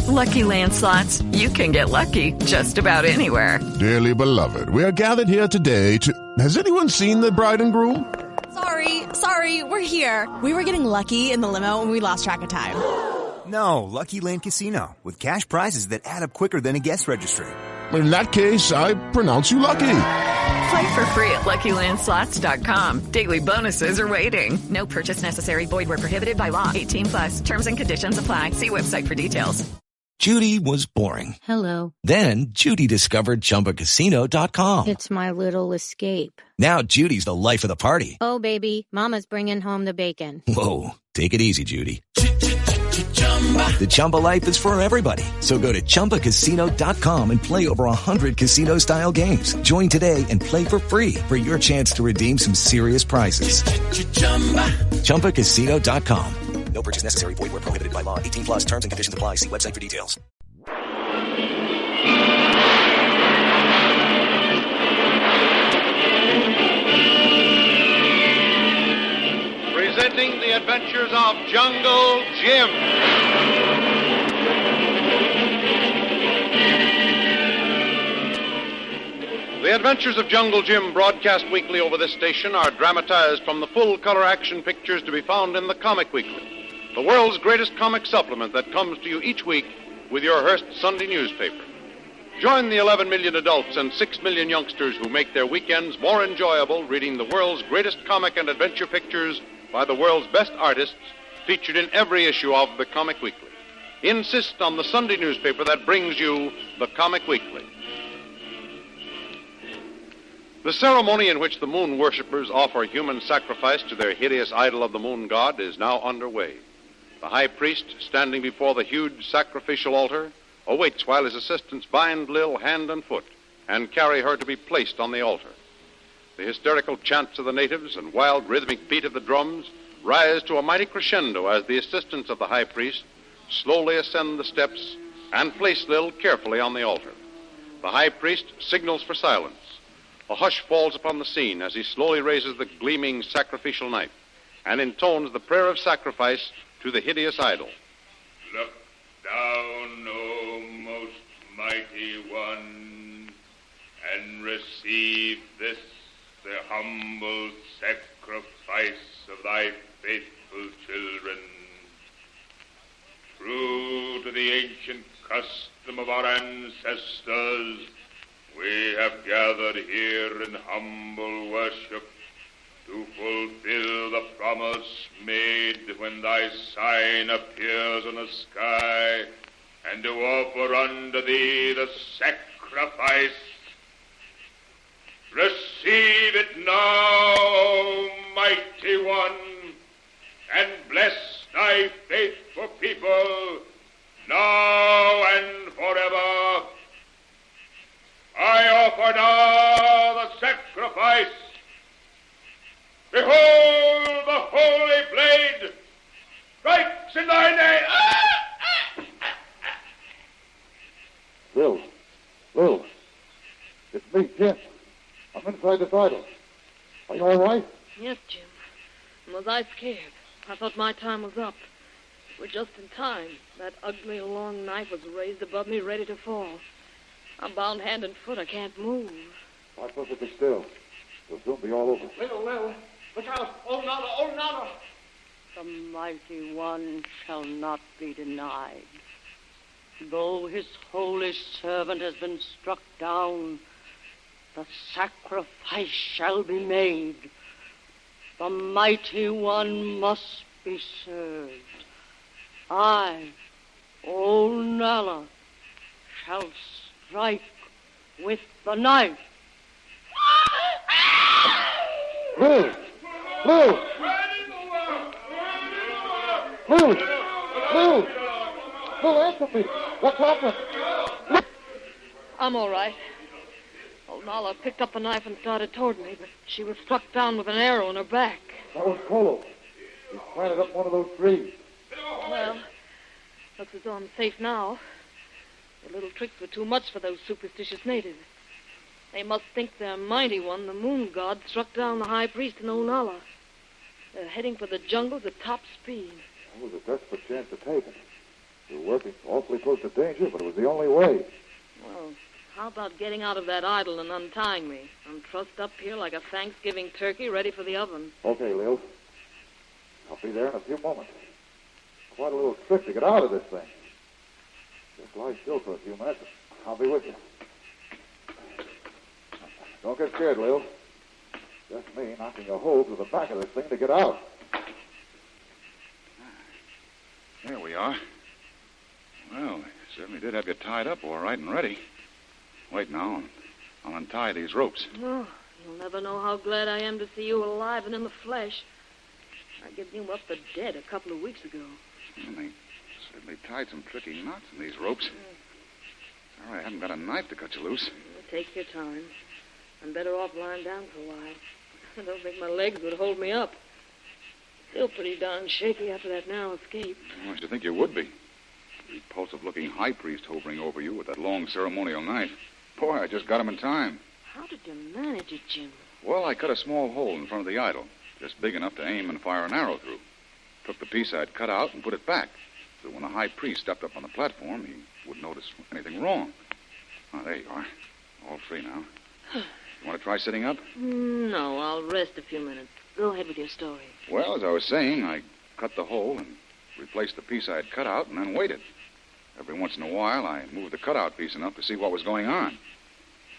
Lucky Land Slots, you can get lucky just about anywhere. Dearly beloved, we are gathered here today to... Has anyone seen the bride and groom? Sorry, we're here. We were getting lucky in the limo and we lost track of time. No, Lucky Land Casino, with cash prizes that add up quicker than a guest registry. In that case, I pronounce you lucky. Play for free at LuckyLandSlots.com. Daily bonuses are waiting. No purchase necessary. Void where prohibited by law. 18+. Terms and conditions apply. See website for details. Judy was boring. Hello. Then Judy discovered ChumbaCasino.com. It's my little escape. Now Judy's the life of the party. Oh, baby, mama's bringing home the bacon. Whoa, take it easy, Judy. The Chumba life is for everybody. So go to ChumbaCasino.com and play over 100 casino-style games. Join today and play for free for your chance to redeem some serious prizes. ChumbaCasino.com. No purchase necessary. Void where prohibited by law. 18+. Terms and conditions apply. See website for details. Presenting the adventures of Jungle Jim. The Adventures of Jungle Jim, broadcast weekly over this station, are dramatized from the full-color action pictures to be found in the Comic Weekly, the world's greatest comic supplement that comes to you each week with your Hearst Sunday newspaper. Join the 11 million adults and 6 million youngsters who make their weekends more enjoyable reading the world's greatest comic and adventure pictures by the world's best artists, featured in every issue of the Comic Weekly. Insist on the Sunday newspaper that brings you the Comic Weekly. The ceremony in which the moon worshippers offer human sacrifice to their hideous idol of the moon god is now underway. The high priest, standing before the huge sacrificial altar, awaits while his assistants bind Lil hand and foot and carry her to be placed on the altar. The hysterical chants of the natives and wild rhythmic beat of the drums rise to a mighty crescendo as the assistants of the high priest slowly ascend the steps and place Lil carefully on the altar. The high priest signals for silence. A hush falls upon the scene as he slowly raises the gleaming sacrificial knife and intones the prayer of sacrifice to the hideous idol. Look down, O most mighty one, and receive this, the humble sacrifice of thy faithful children. True to the ancient custom of our ancestors, we have gathered here in humble worship to fulfill the promise made when thy sign appears in the sky, and to offer unto thee the sacrifice. Receive it now, O mighty one, and bless thy faithful people now and forever. I offer now the sacrifice. Behold, the holy blade strikes in thy name. Lil, it's me, Jim. I'm inside this idol. Are you all right? Yes, Jim. Was I scared? I thought my time was up. We're just in time. That ugly long knife was raised above me, ready to fall. I'm bound hand and foot. I can't move. Why supposed to be still? You'll soon be all over. Lil, look out. Oh, Nala. The mighty one shall not be denied. Though his holy servant has been struck down, the sacrifice shall be made. The mighty one must be served. I, O Nala, shall strike with the knife. Lil, answer me. What's happening? I'm all right. Old Nala picked up a knife and started toward me, but she was struck down with an arrow in her back. That was Kolu. He planted up one of those trees. Well, looks as though I'm safe now. The little tricks were too much for those superstitious natives. They must think their mighty one, the moon god, struck down the high priest and old Nala. They're heading for the jungles at top speed. That was a desperate chance to take. We were working awfully close to danger, but it was the only way. Well, how about getting out of that idol and untying me? I'm trussed up here like a Thanksgiving turkey ready for the oven. Okay, Lil. I'll be there in a few moments. Quite a little trick to get out of this thing. Just lie still for a few minutes. I'll be with you. Don't get scared, Lil. Just me knocking a hole through the back of this thing to get out. There we are. Well, they certainly did have you tied up all right and ready. Wait now, I'll untie these ropes. Oh, you'll never know how glad I am to see you alive and in the flesh. I gave you up for dead a couple of weeks ago. Well, they certainly tied some tricky knots in these ropes. Sorry I haven't got a knife to cut you loose. Take your time. I'm better off lying down for a while. I don't think my legs would hold me up. Still pretty darn shaky after that narrow escape. Well, I should think you would be. Repulsive-looking high priest hovering over you with that long ceremonial knife. Boy, I just got him in time. How did you manage it, Jim? Well, I cut a small hole in front of the idol, just big enough to aim and fire an arrow through. Took the piece I'd cut out and put it back, so when the high priest stepped up on the platform, he wouldn't notice anything wrong. Oh, there you are. All free now. You want to try sitting up? No, I'll rest a few minutes. Go ahead with your story. Well, as I was saying, I cut the hole and replaced the piece I had cut out and then waited. Every once in a while, I moved the cutout piece enough to see what was going on.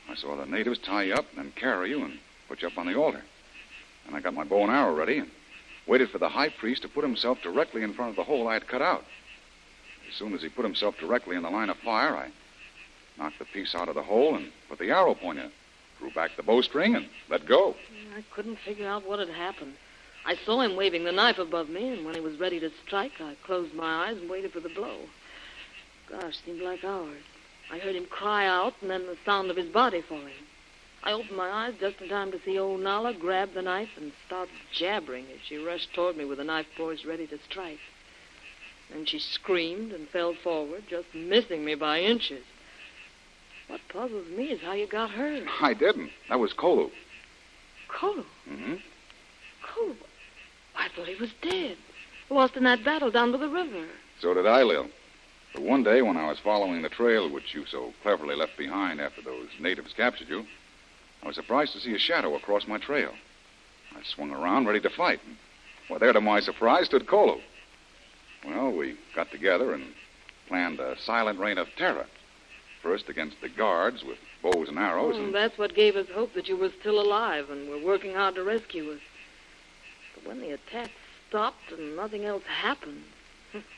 I saw the natives tie you up and then carry you and put you up on the altar. And I got my bow and arrow ready and waited for the high priest to put himself directly in front of the hole I had cut out. As soon as he put himself directly in the line of fire, I knocked the piece out of the hole and put the arrow point in it. Drew back the bowstring and let go. I couldn't figure out what had happened. I saw him waving the knife above me, and when he was ready to strike, I closed my eyes and waited for the blow. Gosh, seemed like hours. I heard him cry out, and then the sound of his body falling. I opened my eyes just in time to see old Nala grab the knife and start jabbering as she rushed toward me with the knife poised ready to strike. Then she screamed and fell forward, just missing me by inches. What puzzles me is how you got hurt. I didn't. That was Kolu. Kolu? Mm-hmm. Kolu? I thought he was dead. Lost in that battle down by the river. So did I, Lil. But one day when I was following the trail which you so cleverly left behind after those natives captured you, I was surprised to see a shadow across my trail. I swung around ready to fight. And, well, there to my surprise stood Kolu. Well, we got together and planned a silent reign of terror. First against the guards with bows and arrows. And that's what gave us hope that you were still alive and were working hard to rescue us. But when the attack stopped and nothing else happened,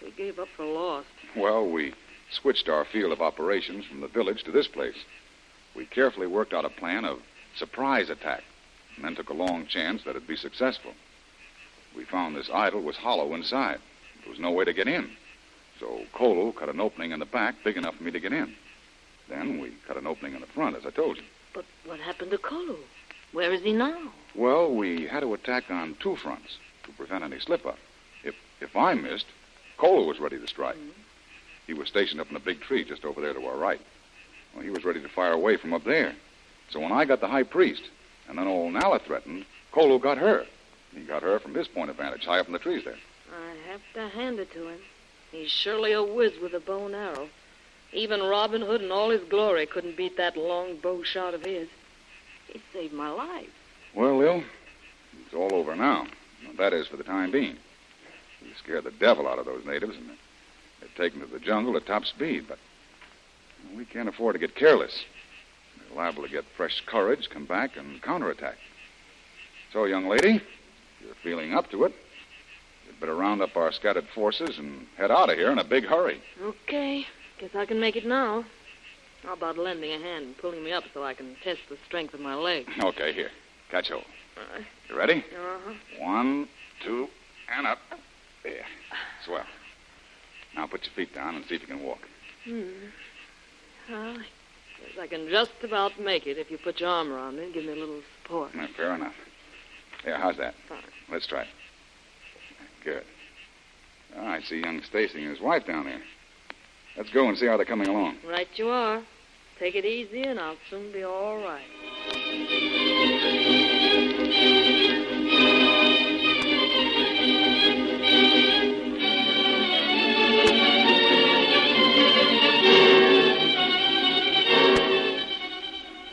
we gave up for lost. Well, we switched our field of operations from the village to this place. We carefully worked out a plan of surprise attack and then took a long chance that it'd be successful. We found this idol was hollow inside. There was no way to get in. So Kolu cut an opening in the back big enough for me to get in. Then we cut an opening in the front, as I told you. But what happened to Kolu? Where is he now? Well, we had to attack on two fronts to prevent any slip-up. If I missed, Kolu was ready to strike. Mm-hmm. He was stationed up in a big tree just over there to our right. Well, he was ready to fire away from up there. So when I got the high priest, and then old Nala threatened, Kolu got her. He got her from his point of vantage, high up in the trees there. I have to hand it to him. He's surely a whiz with a bow and arrow. Even Robin Hood in all his glory couldn't beat that long bow shot of his. He saved my life. Well, Lil, it's all over now. That is, for the time being. We scared the devil out of those natives, and they're taken to the jungle at top speed, but we can't afford to get careless. We're liable to get fresh courage, come back, and counterattack. So, young lady, if you're feeling up to it, you'd better round up our scattered forces and head out of here in a big hurry. Okay. Guess I can make it now. How about lending a hand and pulling me up so I can test the strength of my legs? Okay, here. Catch hold. You ready? Uh-huh. 1, 2, and up. There. Swell. Now put your feet down and see if you can walk. Well, I guess I can just about make it if you put your arm around me and give me a little support. Yeah, fair enough. Here, how's that? Fine. Let's try it. Good. Oh, I see young Stacy and his wife down there. Let's go and see how they're coming along. Right you are. Take it easy, and I'll soon be all right.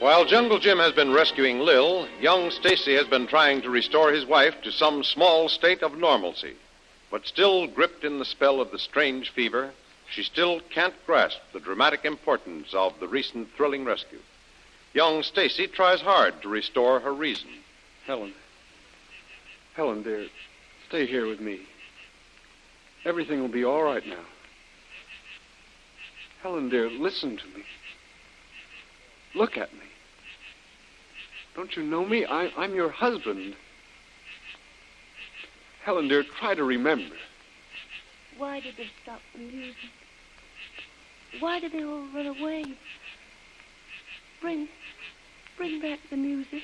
While Jungle Jim has been rescuing Lil, young Stacy has been trying to restore his wife to some small state of normalcy. But still gripped in the spell of the strange fever, she still can't grasp the dramatic importance of the recent thrilling rescue. Young Stacy tries hard to restore her reason. Helen, dear, stay here with me. Everything will be all right now. Helen, dear, listen to me. Look at me. Don't you know me? I'm your husband. Helen, dear, try to remember. Why did they stop the music? Why did they all run away? Bring back the music.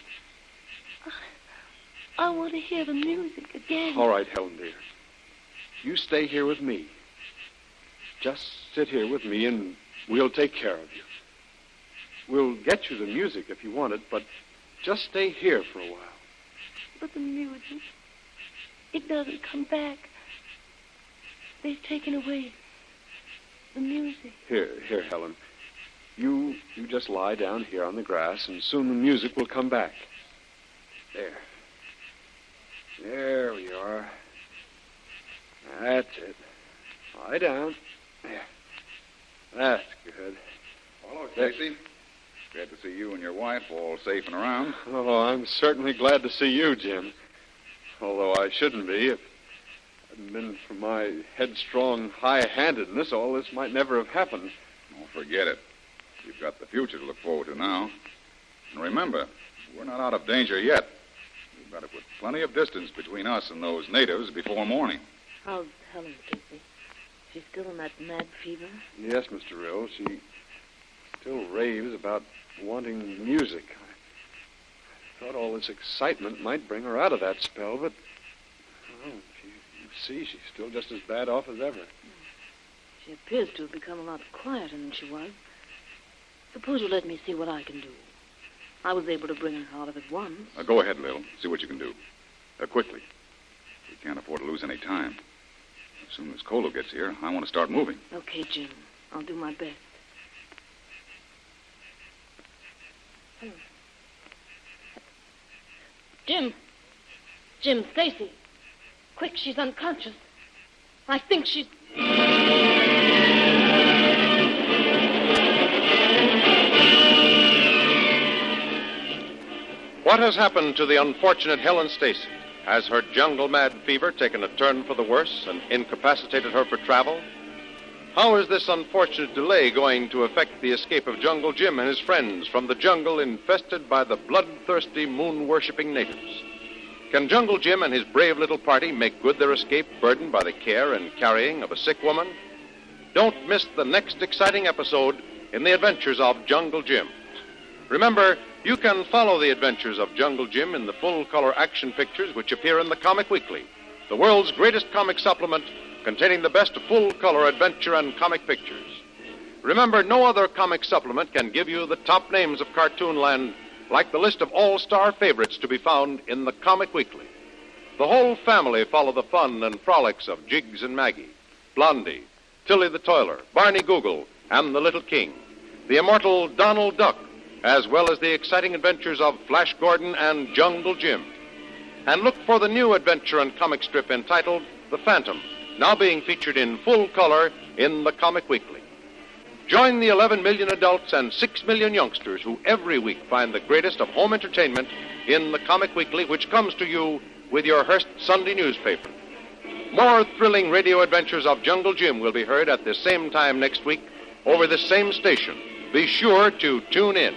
I want to hear the music again. All right, Helen, dear. You stay here with me. Just sit here with me, and we'll take care of you. We'll get you the music if you want it, but just stay here for a while. But the music, it doesn't come back. They've taken away the music. Here, Helen. You just lie down here on the grass, and soon the music will come back. There. There we are. That's it. Lie down. There. That's good. Hello, Stacy. Glad to see you and your wife all safe and around. Oh, I'm certainly glad to see you, Jim. Although I shouldn't be. If it hadn't been for my headstrong high-handedness, all this might never have happened. Oh, forget it. You've got the future to look forward to now. And remember, we're not out of danger yet. We've got to put plenty of distance between us and those natives before morning. How's Helen, Stacy? She's still in that mad fever? Yes, Mr. Rill. She still raves about wanting music. I thought all this excitement might bring her out of that spell, but you see, she's still just as bad off as ever. She appears to have become a lot quieter than she was. Suppose you let me see what I can do. I was able to bring her out of it once. Go ahead, Lil. See what you can do. Quickly. We can't afford to lose any time. As soon as Kolu gets here, I want to start moving. Okay, Jim. I'll do my best. Jim, Stacy. Quick, she's unconscious. I think she's... What has happened to the unfortunate Helen Stacy? Has her jungle-mad fever taken a turn for the worse and incapacitated her for travel? How is this unfortunate delay going to affect the escape of Jungle Jim and his friends from the jungle infested by the bloodthirsty, moon-worshipping natives? Can Jungle Jim and his brave little party make good their escape burdened by the care and carrying of a sick woman? Don't miss the next exciting episode in the adventures of Jungle Jim. Remember, you can follow the adventures of Jungle Jim in the full-color action pictures which appear in the Comic Weekly, the world's greatest comic supplement containing the best full-color adventure and comic pictures. Remember, no other comic supplement can give you the top names of Cartoonland like the list of all-star favorites to be found in the Comic Weekly. The whole family follow the fun and frolics of Jiggs and Maggie, Blondie, Tilly the Toiler, Barney Google, and the Little King, the immortal Donald Duck, as well as the exciting adventures of Flash Gordon and Jungle Jim. And look for the new adventure and comic strip entitled The Phantom, now being featured in full color in the Comic Weekly. Join the 11 million adults and 6 million youngsters who every week find the greatest of home entertainment in the Comic Weekly, which comes to you with your Hearst Sunday newspaper. More thrilling radio adventures of Jungle Jim will be heard at the same time next week over this same station. Be sure to tune in.